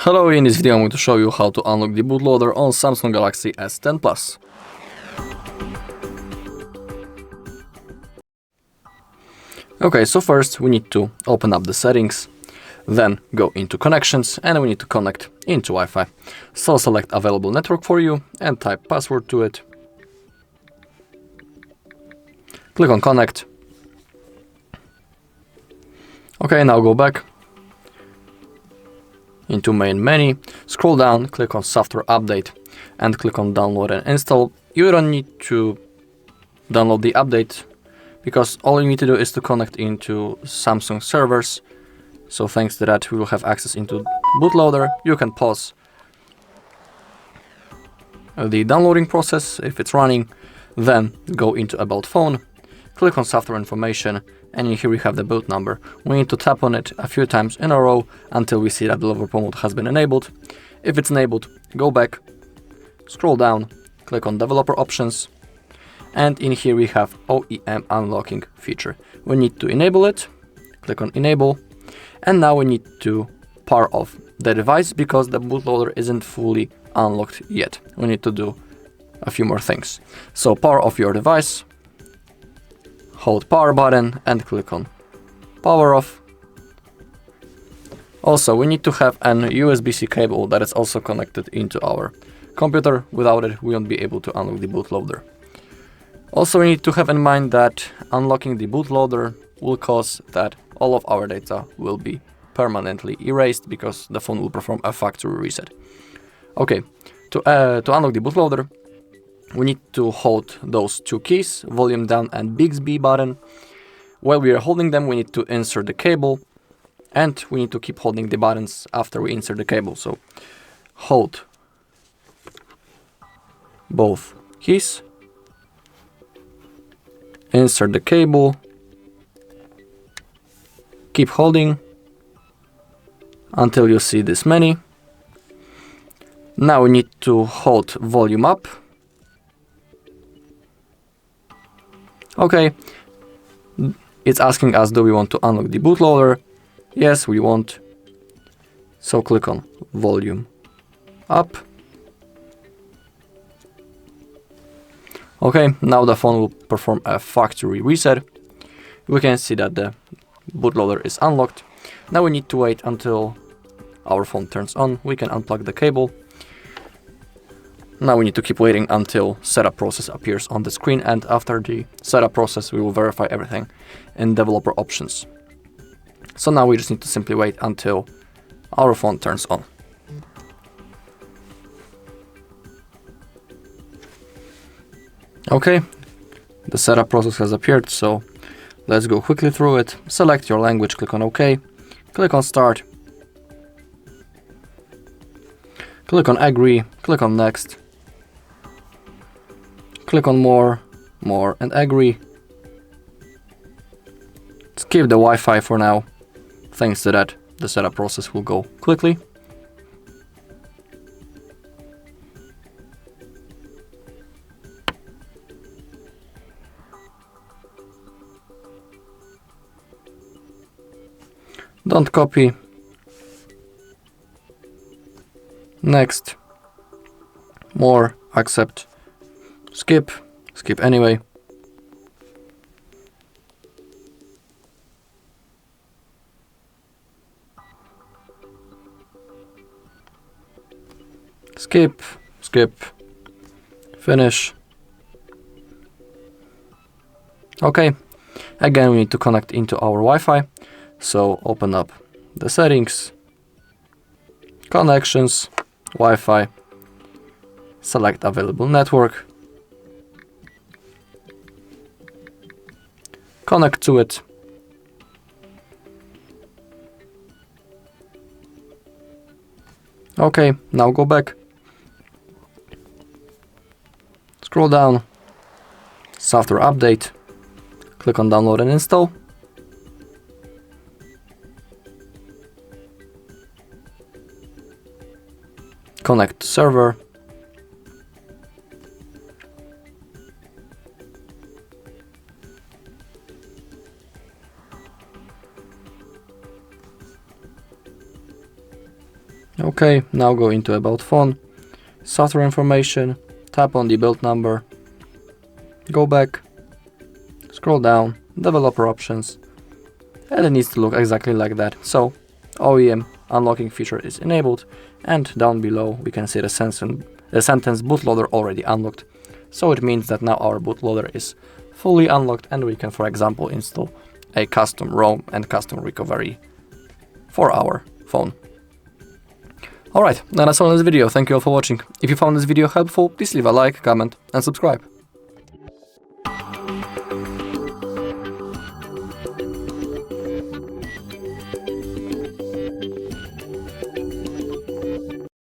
Hello, in this video I'm going to show you how to unlock the bootloader on Samsung Galaxy S10 Plus. Okay, so first we need to open up the settings, then go into connections and we need to connect into Wi-Fi. So select available network for you and type password to it. Click on connect. Okay, now go back into main menu, scroll down, click on software update and click on download and install. You don't need to download the update because all you need to do is to connect into Samsung servers. So thanks to that we will have access into bootloader. You can pause the downloading process if it's running, then go into about phone, click on software information, and here we have the boot number. We need to tap on it a few times in a row until we see that developer mode has been enabled. If it's enabled, go back, scroll down, click on developer options, and in here we have OEM unlocking feature. We need to enable it, click on enable, and now we need to power off the device because the bootloader isn't fully unlocked yet. We need to do a few more things. So power off your device, hold power button and click on power off. Also, we need to have an USB-C cable that is also connected into our computer. Without it, we won't be able to unlock the bootloader. Also, we need to have in mind that unlocking the bootloader will cause that all of our data will be permanently erased because the phone will perform a factory reset. Okay, to unlock the bootloader, we need to hold those two keys, Volume Down and Bixby button. While we are holding them, we need to insert the cable, and we need to keep holding the buttons after we insert the cable. So hold both keys, insert the cable, keep holding until you see this menu. Now we need to hold volume up. Okay, it's asking us, do we want to unlock the bootloader? Yes, we want. So click on volume up. Okay, now the phone will perform a factory reset. We can see that the bootloader is unlocked. Now we need to wait until our phone turns on. We can unplug the cable. Now we need to keep waiting until setup process appears on the screen, and after the setup process we will verify everything in developer options. So now we just need to simply wait until our phone turns on. Okay, the setup process has appeared, so let's go quickly through it. Select your language, click on OK, click on start, click on agree, click on next, click on more, and agree. Skip the Wi-Fi for now. Thanks to that, the setup process will go quickly. Don't copy. Next. More, accept. Skip anyway. Skip, finish. Okay, again we need to connect into our Wi-Fi. So open up the settings, connections, Wi-Fi, select available network, connect to it. Okay, now go back, scroll down, software update, click on download and install. Connect to server. Okay, now go into About Phone, software information, tap on the build number, go back, scroll down, developer options, and it needs to look exactly like that. So OEM unlocking feature is enabled, and down below we can see the sentence bootloader already unlocked. So it means that now our bootloader is fully unlocked and we can, for example, install a custom ROM and custom recovery for our phone. Alright, that's all in this video. Thank you all for watching. If you found this video helpful, please leave a like, comment and subscribe.